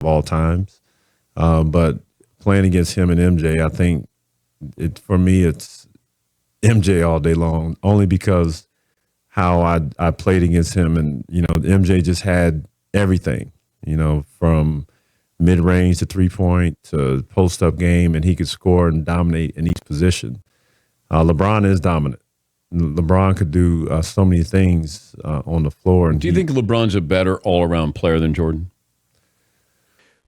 of all times. But playing against him and MJ, I think for me, it's MJ all day long, only because how I played against him. And, MJ just had everything, from mid range to 3-point to post up game, and he could score and dominate in each position. LeBron is dominant. LeBron could do so many things on the floor. And do you think LeBron's a better all around player than Jordan?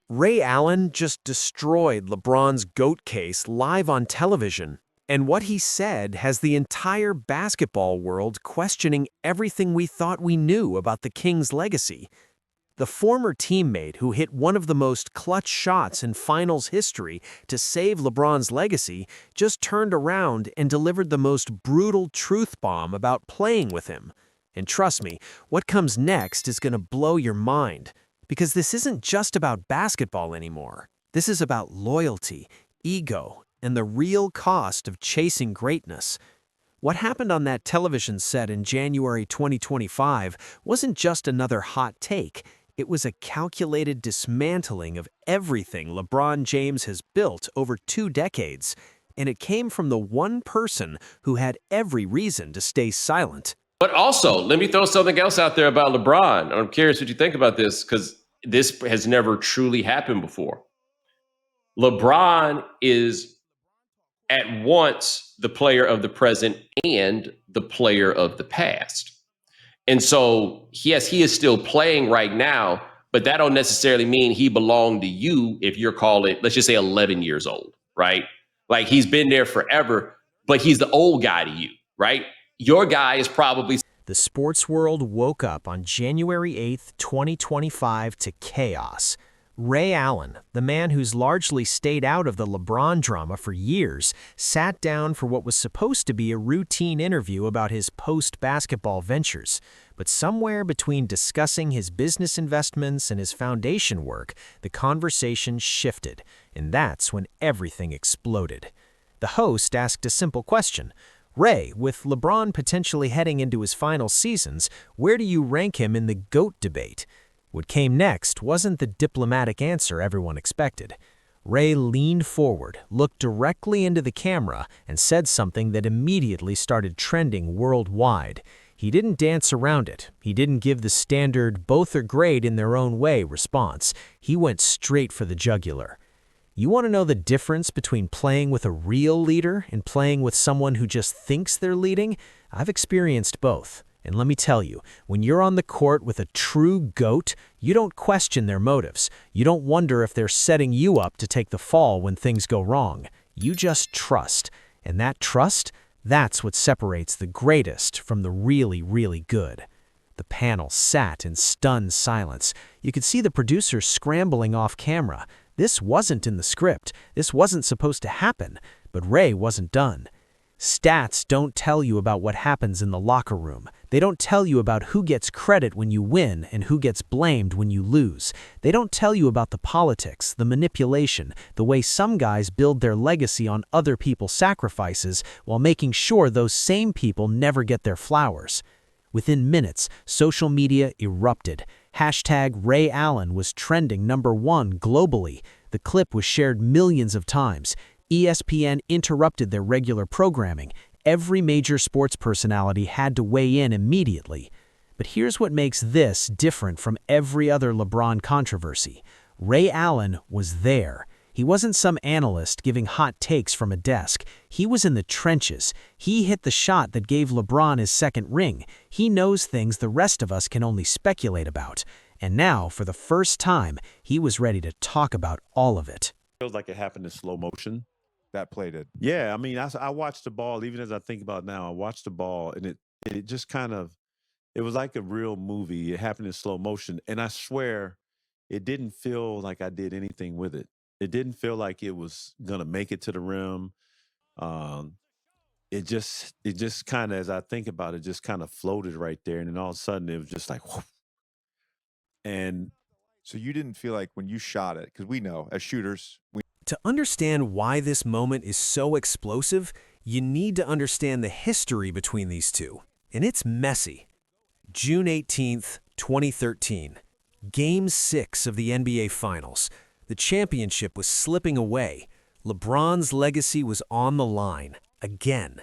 Ray Allen just destroyed LeBron's GOAT case live on television. And what he said has the entire basketball world questioning everything we thought we knew about the King's legacy. The former teammate who hit one of the most clutch shots in finals history to save LeBron's legacy just turned around and delivered the most brutal truth bomb about playing with him. And trust me, what comes next is going to blow your mind. Because this isn't just about basketball anymore. This is about loyalty, ego, and the real cost of chasing greatness. What happened on that television set in January 2025 wasn't just another hot take. It was a calculated dismantling of everything LeBron James has built over 2 decades. And it came from the one person who had every reason to stay silent. But also, let me throw something else out there about LeBron. I'm curious what you think about this, because this has never truly happened before. LeBron is at once the player of the present and the player of the past. And so, yes, he is still playing right now, but that don't necessarily mean he belonged to you if you're calling, let's just say 11 years old, right? Like he's been there forever, but he's the old guy to you, right? Your guy is probably... The sports world woke up on January 8th, 2025 to chaos. Ray Allen, the man who's largely stayed out of the LeBron drama for years, sat down for what was supposed to be a routine interview about his post-basketball ventures. But somewhere between discussing his business investments and his foundation work, the conversation shifted, and that's when everything exploded. The host asked a simple question. Ray, with LeBron potentially heading into his final seasons, where do you rank him in the GOAT debate? What came next wasn't the diplomatic answer everyone expected. Ray leaned forward, looked directly into the camera, and said something that immediately started trending worldwide. He didn't dance around it. He didn't give the standard both are great in their own way response. He went straight for the jugular. You want to know the difference between playing with a real leader and playing with someone who just thinks they're leading? I've experienced both. And let me tell you, when you're on the court with a true GOAT, you don't question their motives. You don't wonder if they're setting you up to take the fall when things go wrong. You just trust. And that trust, that's what separates the greatest from the really, really good. The panel sat in stunned silence. You could see the producers scrambling off camera. This wasn't in the script. This wasn't supposed to happen. But Ray wasn't done. Stats don't tell you about what happens in the locker room. They don't tell you about who gets credit when you win and who gets blamed when you lose. They don't tell you about the politics, the manipulation, the way some guys build their legacy on other people's sacrifices while making sure those same people never get their flowers. Within minutes, social media erupted. Hashtag Ray Allen was trending #1 globally. The clip was shared millions of times. ESPN interrupted their regular programming. Every major sports personality had to weigh in immediately. But here's what makes this different from every other LeBron controversy. Ray Allen was there. He wasn't some analyst giving hot takes from a desk. He was in the trenches. He hit the shot that gave LeBron his second ring. He knows things the rest of us can only speculate about. And now, for the first time, he was ready to talk about all of it. Feels like it happened in slow motion. That play did. Yeah, I mean, I watched the ball, even as I think about it now, I watched the ball, and it just kind of, it was like a real movie. It happened in slow motion, and I swear it didn't feel like I did anything with it. It didn't feel like it was going to make it to the rim. It just kind of, as I think about it, just kind of floated right there, and then all of a sudden it was just like, whoosh. And so you didn't feel like when you shot it, because we know as shooters, To understand why this moment is so explosive, you need to understand the history between these two. And it's messy. June 18th, 2013. Game 6 of the NBA Finals. The championship was slipping away. LeBron's legacy was on the line, again.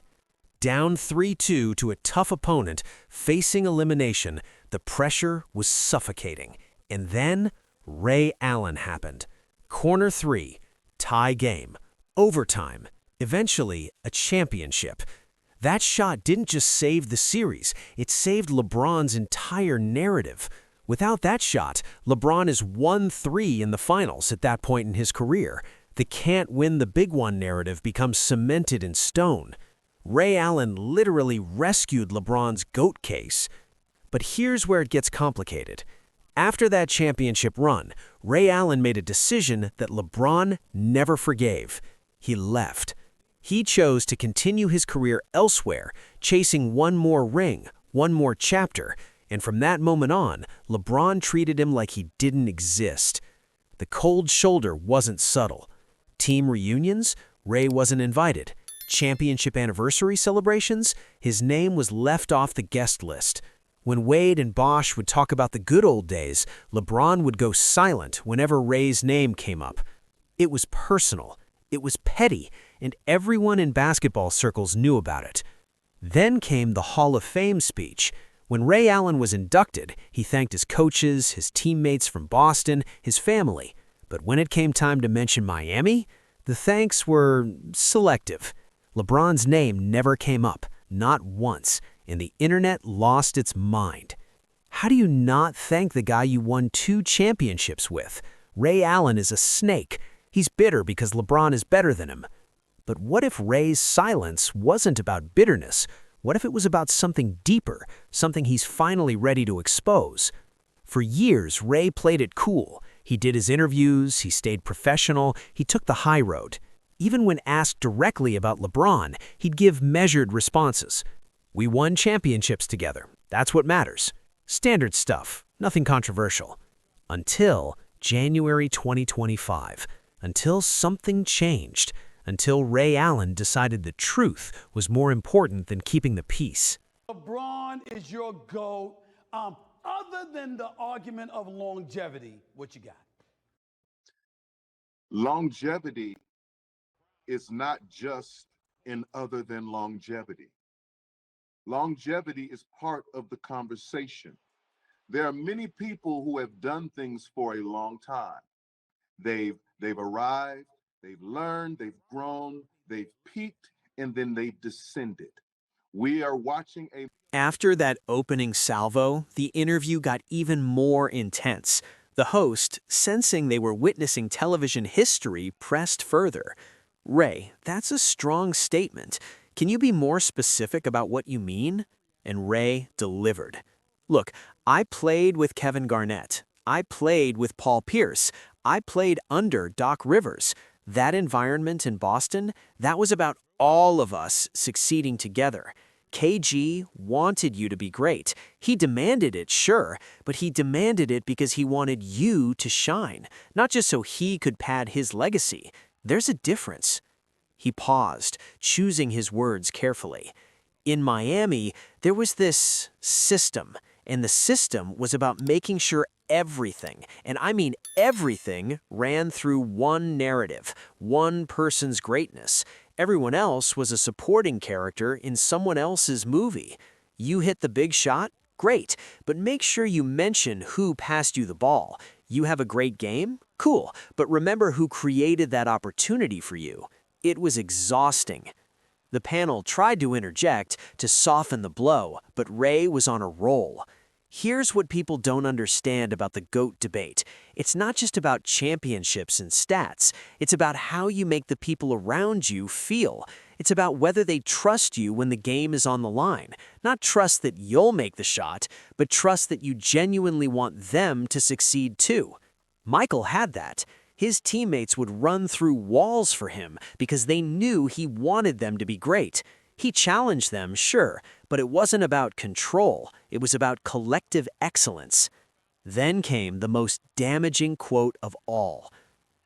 Down 3-2 to a tough opponent, facing elimination, the pressure was suffocating. And then, Ray Allen happened. Corner 3, tie game, overtime, eventually a championship. That shot didn't just save the series, it saved LeBron's entire narrative. Without that shot, LeBron is 1-3 in the finals at that point in his career. The can't win the big one narrative becomes cemented in stone. Ray Allen literally rescued LeBron's GOAT case. But here's where it gets complicated. After that championship run, Ray Allen made a decision that LeBron never forgave. He left. He chose to continue his career elsewhere, chasing one more ring, one more chapter, and from that moment on, LeBron treated him like he didn't exist. The cold shoulder wasn't subtle. Team reunions? Ray wasn't invited. Championship anniversary celebrations? His name was left off the guest list. When Wade and Bosh would talk about the good old days, LeBron would go silent whenever Ray's name came up. It was personal. It was petty, and everyone in basketball circles knew about it. Then came the Hall of Fame speech. When Ray Allen was inducted, he thanked his coaches, his teammates from Boston, his family. But when it came time to mention Miami, the thanks were selective. LeBron's name never came up, not once, and the internet lost its mind. How do you not thank the guy you won 2 championships with? Ray Allen is a snake. He's bitter because LeBron is better than him. But what if Ray's silence wasn't about bitterness? What if it was about something deeper, something he's finally ready to expose? For years, Ray played it cool. He did his interviews, he stayed professional, he took the high road. Even when asked directly about LeBron, he'd give measured responses. We won championships together. That's what matters. Standard stuff, nothing controversial. Until January 2025. Until something changed. Until Ray Allen decided the truth was more important than keeping the peace. LeBron is your GOAT. Other than the argument of longevity, what you got? Longevity is not just in other than longevity. Longevity is part of the conversation. There are many people who have done things for a long time. They've arrived, they've learned, they've grown, they've peaked, and then they've descended. We are watching a... After that opening salvo, the interview got even more intense. The host, sensing they were witnessing television history, pressed further. Ray, that's a strong statement. Can you be more specific about what you mean? And Ray delivered. Look, I played with Kevin Garnett. I played with Paul Pierce. I played under Doc Rivers. That environment in Boston, that was about all of us succeeding together. KG wanted you to be great. He demanded it, sure, but he demanded it because he wanted you to shine, not just so he could pad his legacy. There's a difference. He paused, choosing his words carefully. In Miami, there was this system, and the system was about making sure everything, and I mean everything, ran through one narrative, one person's greatness. Everyone else was a supporting character in someone else's movie. You hit the big shot? Great, but make sure you mention who passed you the ball. You have a great game? Cool, but remember who created that opportunity for you. It was exhausting. The panel tried to interject to soften the blow, but Ray was on a roll. Here's what people don't understand about the GOAT debate. It's not just about championships and stats. It's about how you make the people around you feel. It's about whether they trust you when the game is on the line. Not trust that you'll make the shot, but trust that you genuinely want them to succeed too. Michael had that. His teammates would run through walls for him because they knew he wanted them to be great. He challenged them, sure, but it wasn't about control. It was about collective excellence. Then came the most damaging quote of all.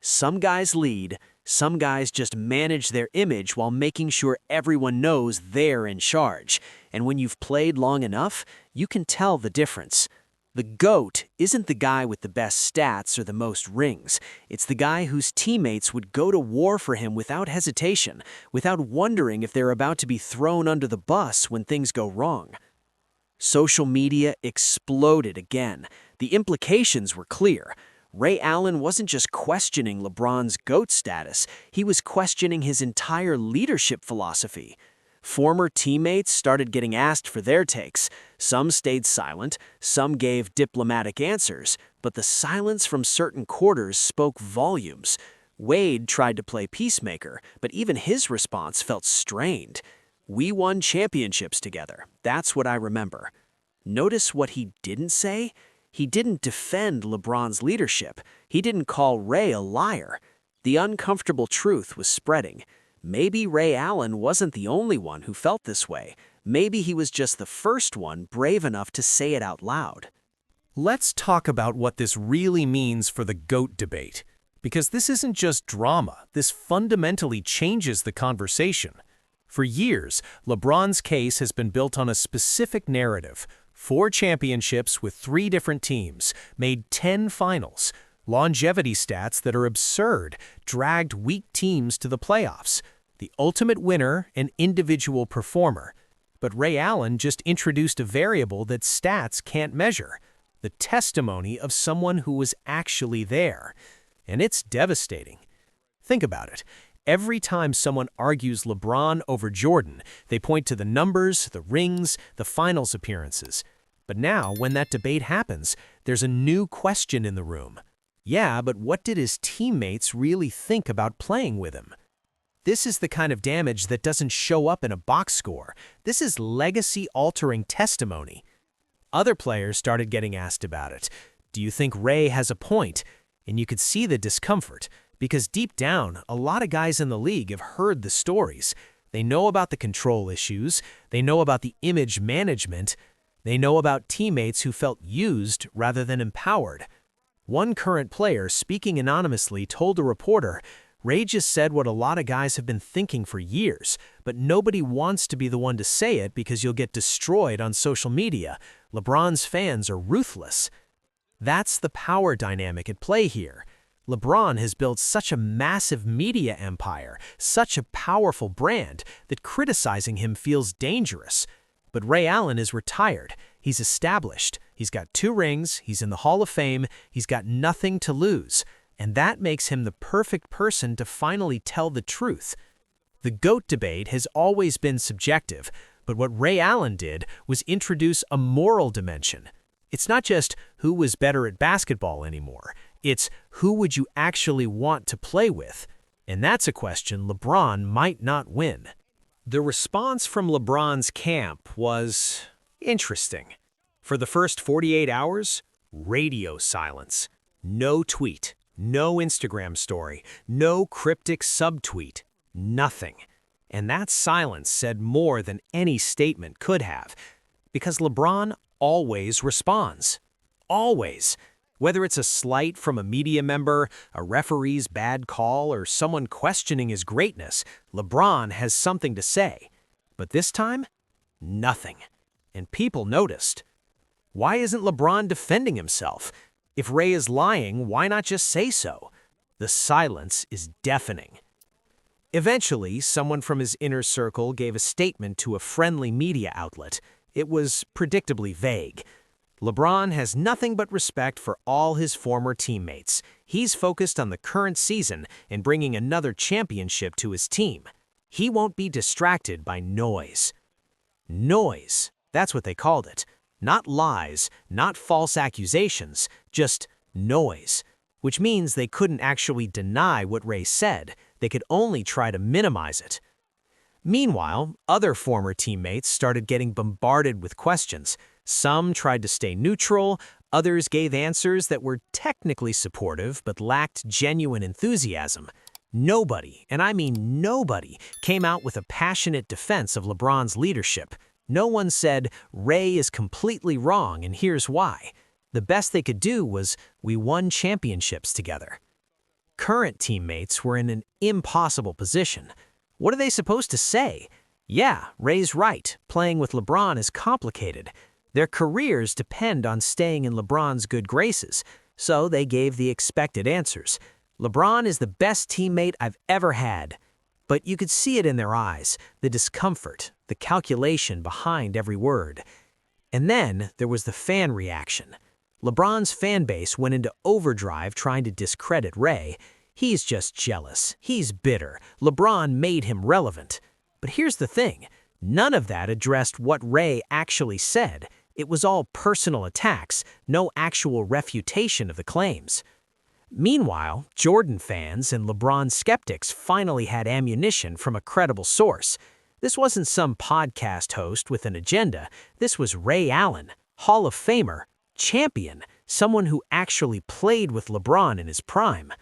Some guys lead, some guys just manage their image while making sure everyone knows they're in charge. And when you've played long enough, you can tell the difference. The GOAT isn't the guy with the best stats or the most rings. It's the guy whose teammates would go to war for him without hesitation, without wondering if they're about to be thrown under the bus when things go wrong. Social media exploded again. The implications were clear. Ray Allen wasn't just questioning LeBron's GOAT status, he was questioning his entire leadership philosophy. Former teammates started getting asked for their takes. Some stayed silent, some gave diplomatic answers, but the silence from certain quarters spoke volumes. Wade tried to play peacemaker, but even his response felt strained. "We won championships together. That's what I remember." Notice what he didn't say? He didn't defend LeBron's leadership. He didn't call Ray a liar. The uncomfortable truth was spreading. Maybe Ray Allen wasn't the only one who felt this way. Maybe he was just the first one brave enough to say it out loud. Let's talk about what this really means for the GOAT debate. Because this isn't just drama, this fundamentally changes the conversation. For years, LeBron's case has been built on a specific narrative. 4 championships with 3 different teams, made 10 finals, longevity stats that are absurd, dragged weak teams to the playoffs. The ultimate winner, an individual performer. But Ray Allen just introduced a variable that stats can't measure, the testimony of someone who was actually there. And it's devastating. Think about it. Every time someone argues LeBron over Jordan, they point to the numbers, the rings, the finals appearances. But now, when that debate happens, there's a new question in the room. Yeah, but what did his teammates really think about playing with him? This is the kind of damage that doesn't show up in a box score. This is legacy-altering testimony. Other players started getting asked about it. Do you think Ray has a point? And you could see the discomfort, because deep down, a lot of guys in the league have heard the stories. They know about the control issues. They know about the image management. They know about teammates who felt used rather than empowered. One current player, speaking anonymously, told a reporter, "Ray just said what a lot of guys have been thinking for years, but nobody wants to be the one to say it because you'll get destroyed on social media. LeBron's fans are ruthless." That's the power dynamic at play here. LeBron has built such a massive media empire, such a powerful brand, that criticizing him feels dangerous. But Ray Allen is retired. He's established. He's got 2 rings. He's in the Hall of Fame. He's got nothing to lose. And that makes him the perfect person to finally tell the truth. The GOAT debate has always been subjective, but what Ray Allen did was introduce a moral dimension. It's not just who was better at basketball anymore. It's who would you actually want to play with? And that's a question LeBron might not win. The response from LeBron's camp was interesting. For the first 48 hours, radio silence. No tweet, no Instagram story, no cryptic subtweet, nothing. And that silence said more than any statement could have. Because LeBron always responds. Always. Whether it's a slight from a media member, a referee's bad call, or someone questioning his greatness, LeBron has something to say. But this time, nothing. And people noticed. Why isn't LeBron defending himself? If Ray is lying, why not just say so? The silence is deafening. Eventually, someone from his inner circle gave a statement to a friendly media outlet. It was predictably vague. LeBron has nothing but respect for all his former teammates. He's focused on the current season and bringing another championship to his team. He won't be distracted by noise. Noise, that's what they called it. Not lies, not false accusations, just noise. Which means they couldn't actually deny what Ray said. They could only try to minimize it. Meanwhile, other former teammates started getting bombarded with questions. Some tried to stay neutral, others gave answers that were technically supportive but lacked genuine enthusiasm. Nobody, and I mean nobody, came out with a passionate defense of LeBron's leadership. No one said, Ray is completely wrong and here's why. The best they could do was, we won championships together. Current teammates were in an impossible position. What are they supposed to say? Yeah, Ray's right. Playing with LeBron is complicated. Their careers depend on staying in LeBron's good graces, so they gave the expected answers. LeBron is the best teammate I've ever had. But you could see it in their eyes, the discomfort, the calculation behind every word. And then there was the fan reaction. LeBron's fan base went into overdrive trying to discredit Ray. He's just jealous. He's bitter. LeBron made him relevant. But here's the thing. None of that addressed what Ray actually said. It was all personal attacks, no actual refutation of the claims. Meanwhile, Jordan fans and LeBron skeptics finally had ammunition from a credible source. This wasn't some podcast host with an agenda. This was Ray Allen, Hall of Famer, champion, someone who actually played with LeBron in his prime.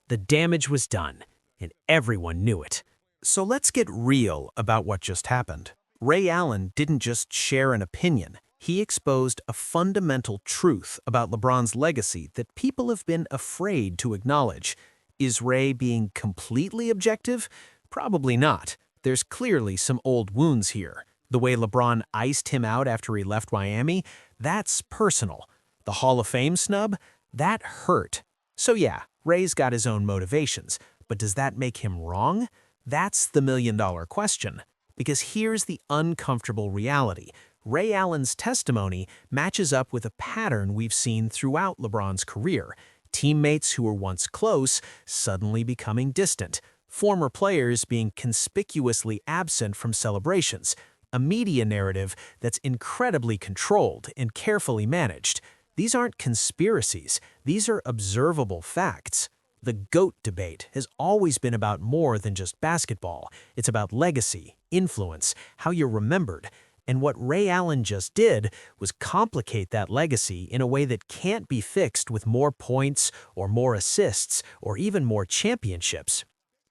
The damage was done, and everyone knew it. So let's get real about what just happened. Ray Allen didn't just share an opinion. He exposed a fundamental truth about LeBron's legacy that people have been afraid to acknowledge. Is Ray being completely objective? Probably not. There's clearly some old wounds here. The way LeBron iced him out after he left Miami, that's personal. The Hall of Fame snub? That hurt. So yeah, Ray's got his own motivations, but does that make him wrong? That's the million-dollar question. Because here's the uncomfortable reality. Ray Allen's testimony matches up with a pattern we've seen throughout LeBron's career. Teammates who were once close suddenly becoming distant. Former players being conspicuously absent from celebrations. A media narrative that's incredibly controlled and carefully managed. These aren't conspiracies. These are observable facts. The GOAT debate has always been about more than just basketball. It's about legacy, influence, how you're remembered. And what Ray Allen just did was complicate that legacy in a way that can't be fixed with more points or more assists or even more championships.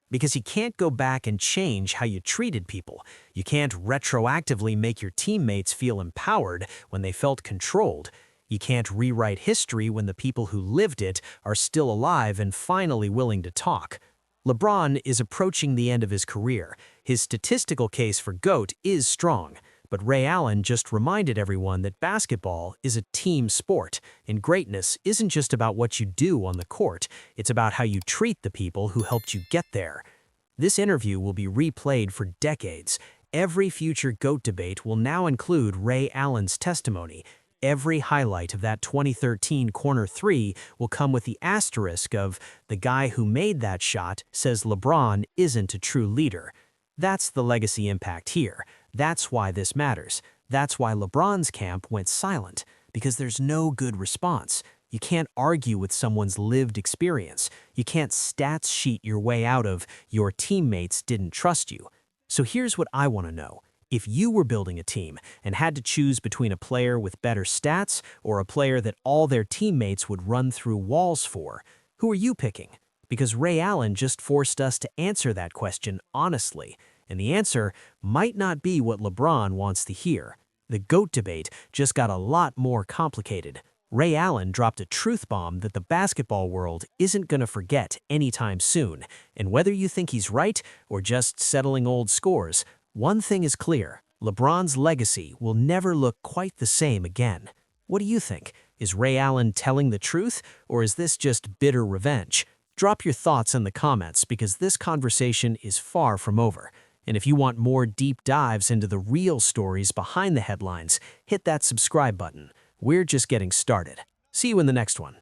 Because you can't go back and change how you treated people. You can't retroactively make your teammates feel empowered when they felt controlled. You can't rewrite history when the people who lived it are still alive and finally willing to talk. LeBron is approaching the end of his career. His statistical case for GOAT is strong. But Ray Allen just reminded everyone that basketball is a team sport, and greatness isn't just about what you do on the court, it's about how you treat the people who helped you get there. This interview will be replayed for decades. Every future GOAT debate will now include Ray Allen's testimony. Every highlight of that 2013 corner three will come with the asterisk of the guy who made that shot says LeBron isn't a true leader. That's the legacy impact here. That's why this matters. That's why LeBron's camp went silent, because there's no good response. You can't argue with someone's lived experience. You can't stats sheet your way out of your teammates didn't trust you. So here's what I want to know. If you were building a team and had to choose between a player with better stats or a player that all their teammates would run through walls for, who are you picking? Because Ray Allen just forced us to answer that question honestly. And the answer might not be what LeBron wants to hear. The GOAT debate just got a lot more complicated. Ray Allen dropped a truth bomb that the basketball world isn't going to forget anytime soon. And whether you think he's right or just settling old scores, one thing is clear. LeBron's legacy will never look quite the same again. What do you think? Is Ray Allen telling the truth, or is this just bitter revenge? Drop your thoughts in the comments because this conversation is far from over. And if you want more deep dives into the real stories behind the headlines, hit that subscribe button. We're just getting started. See you in the next one.